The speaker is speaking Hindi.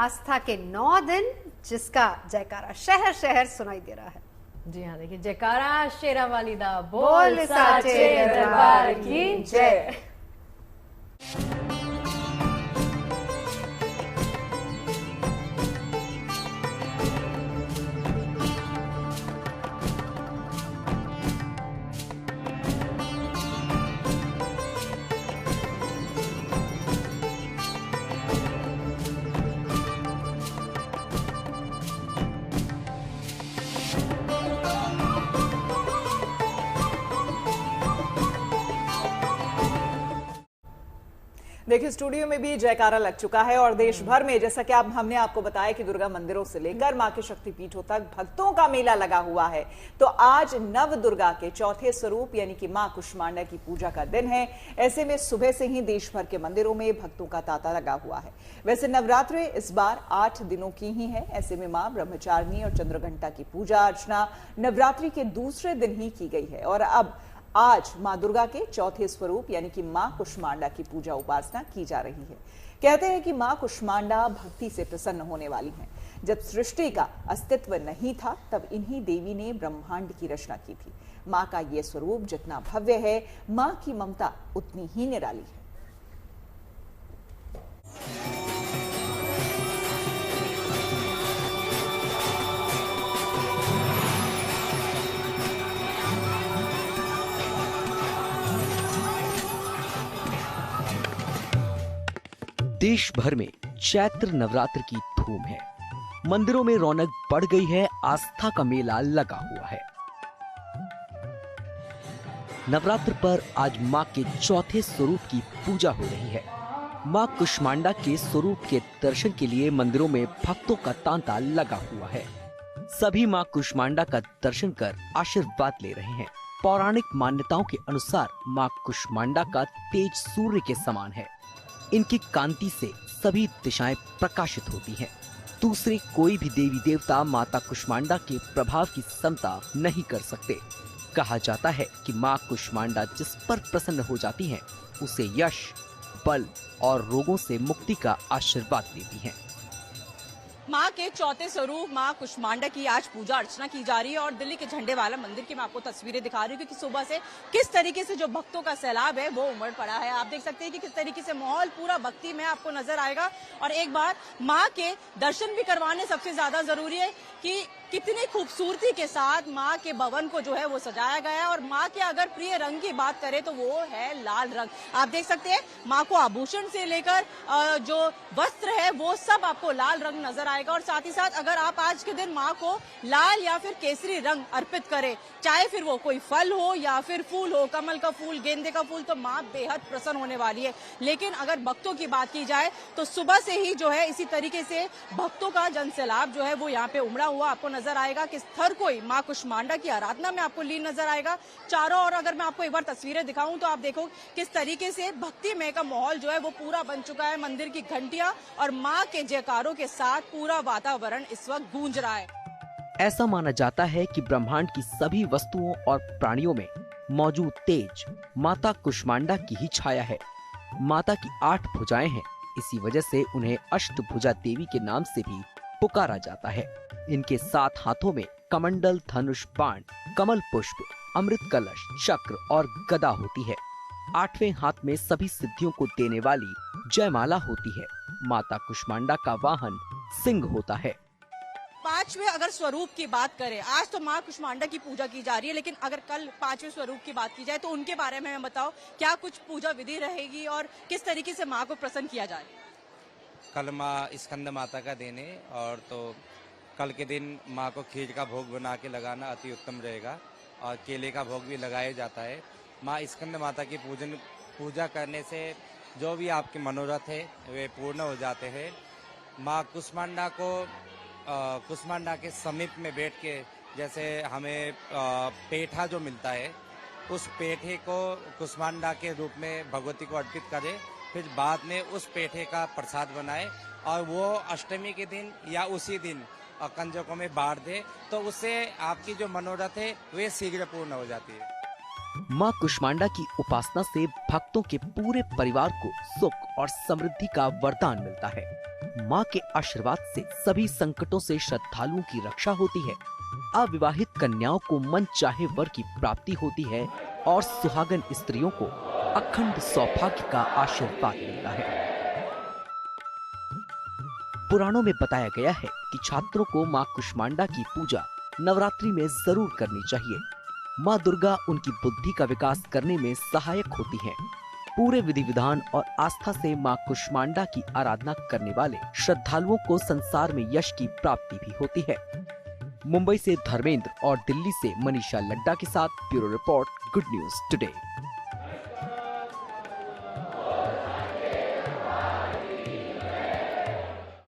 आस्था के 9 दिन, जिसका जयकारा शहर शहर सुनाई दे रहा है। जी हाँ, देखिए जयकारा शेरा वाली दा बोल साचे दरबार की जय। देखिए स्टूडियो में भी जयकारा लग चुका है और देश भर में, जैसा कि हमने आपको बताया कि दुर्गा मंदिरों से लेकर मां के शक्तिपीठों तक भक्तों का मेला लगा हुआ है। तो आज नव दुर्गा के चौथे स्वरूप यानी कि मां कुष्मांडा की पूजा का दिन है। ऐसे में सुबह से ही देश भर के मंदिरों में भक्तों का तांता लगा हुआ है। वैसे नवरात्रि इस बार 8 दिनों की ही है। ऐसे में मां ब्रह्मचारिणी और चंद्रघंटा की पूजा अर्चना नवरात्रि के दूसरे दिन ही की गई है और अब आज मां दुर्गा के चौथे स्वरूप यानी कि मां कुष्मांडा की पूजा उपासना की जा रही है। कहते हैं कि मां कुष्मांडा भक्ति से प्रसन्न होने वाली हैं। जब सृष्टि का अस्तित्व नहीं था तब इन्हीं देवी ने ब्रह्मांड की रचना की थी। मां का यह स्वरूप जितना भव्य है, मां की ममता उतनी ही निराली है। देश भर में चैत्र नवरात्र की धूम है। मंदिरों में रौनक बढ़ गई है, आस्था का मेला लगा हुआ है। नवरात्र पर आज मां के चौथे स्वरूप की पूजा हो रही है। मां कुष्मांडा के स्वरूप के दर्शन के लिए मंदिरों में भक्तों का तांता लगा हुआ है। सभी मां कुष्मांडा का दर्शन कर आशीर्वाद ले रहे हैं। पौराणिक मान्यताओं के अनुसार मां कुष्मांडा का तेज सूर्य के समान है। इनकी कांति से सभी दिशाएं प्रकाशित होती हैं। दूसरे कोई भी देवी देवता माता कुष्मांडा के प्रभाव की समता नहीं कर सकते। कहा जाता है कि मां कुष्मांडा जिस पर प्रसन्न हो जाती हैं, उसे यश, बल और रोगों से मुक्ति का आशीर्वाद देती हैं। मां के चौथे स्वरूप मां कुष्मांडा की आज पूजा अर्चना की जा रही है और दिल्ली के झंडे वाला मंदिर की मैं आपको तस्वीरें दिखा रही हूँ कि सुबह से किस तरीके से जो भक्तों का सैलाब है वो उमड़ पड़ा है। आप देख सकते हैं कि किस तरीके से माहौल पूरा भक्ति में आपको नजर आएगा। और एक बार मां के दर्शन भी करवाने सबसे ज्यादा जरूरी है कि कितनी खूबसूरती के साथ मां के भवन को जो है वो सजाया गया है। और मां के अगर प्रिय रंग की बात करें तो वो है लाल रंग। आप देख सकते हैं मां को आभूषण से लेकर जो वस्त्र है वो सब आपको लाल रंग नजर आएगा। और साथ ही साथ अगर आप आज के दिन मां को लाल या फिर केसरी रंग अर्पित करें, चाहे फिर वो कोई फल हो या फिर फूल हो, कमल का फूल, गेंदे का फूल, तो मां बेहद प्रसन्न होने वाली है। लेकिन अगर भक्तों की बात की जाए तो सुबह से ही जो है इसी तरीके से भक्तों का जनसैलाब जो है वो यहाँ पे उमड़ा हुआ आपको नजर आएगा। कि हर कोई मां कुष्मांडा की आराधना में आपको लीन नजर आएगा। चारों ओर अगर मैं आपको एक बार तस्वीरें दिखाऊं तो आप देखो किस तरीके से भक्तिमय का माहौल जो है वो पूरा बन चुका है। मंदिर की घंटियां और मां के जयकारों के साथ पूरा वातावरण इस वक्त गूंज रहा है। ऐसा माना जाता है कि ब्रह्मांड की सभी वस्तुओं और प्राणियों में मौजूद तेज माता कुष्मांडा की ही छाया है। माता की 8 भुजाएं हैं, इसी वजह से उन्हें अष्टभुजा देवी के नाम से भी पुकारा जाता है। इनके 7 हाथों में कमंडल, धनुष, बाण, कमल पुष्प, अमृत कलश, चक्र और गदा होती है। 8वें हाथ में सभी सिद्धियों को देने वाली जयमाला होती है। माता कुष्मांडा का वाहन सिंह होता है। 5वें अगर स्वरूप की बात करें, आज तो मां कुष्मांडा की पूजा की जा रही है, लेकिन अगर कल 5वें स्वरूप की बात की जाए तो उनके बारे में मैं बताओ, क्या कुछ पूजा विधि रहेगी और किस तरीके से मां को प्रसन्न किया जाए? कल मां स्कंद माता का दिन है और तो कल के दिन मां को खीर का भोग बना के लगाना अति उत्तम रहेगा और केले का भोग भी लगाया जाता है। मां स्कंद माता की पूजा करने से जो भी आपके मनोरथ है वे पूर्ण हो जाते हैं। मां कुष्मांडा को कुष्मांडा के समीप में बैठ के, जैसे हमें पेठा जो मिलता है, उस पेठे को कुष्मांडा के रूप में भगवती को अर्पित करें, फिर बाद में उस पेठे का प्रसाद बनाए और वो अष्टमी के दिन या उसी दिन कंजकों में बांट दे, तो उससे आपकी जो मनोरथ है वे शीघ्र पूर्ण हो जाती है। माँ कुष्मांडा की उपासना से भक्तों के पूरे परिवार को सुख और समृद्धि का वरदान मिलता है। माँ के आशीर्वाद से सभी संकटों से श्रद्धालुओं की रक्षा होती है। अविवाहित कन्याओं को मन चाहे वर की प्राप्ति होती है और सुहागन स्त्रियों को अखंड सौभाग्य का आशीर्वाद मिलता है। पुराणों में बताया गया है कि छात्रों को माँ कुष्मांडा की पूजा नवरात्रि में जरूर करनी चाहिए। माँ दुर्गा उनकी बुद्धि का विकास करने में सहायक होती हैं। पूरे विधि विधान और आस्था से माँ कुष्मांडा की आराधना करने वाले श्रद्धालुओं को संसार में यश की प्राप्ति भी होती है। मुंबई से धर्मेंद्र और दिल्ली से मनीषा लड्डा के साथ bureau report, good news today.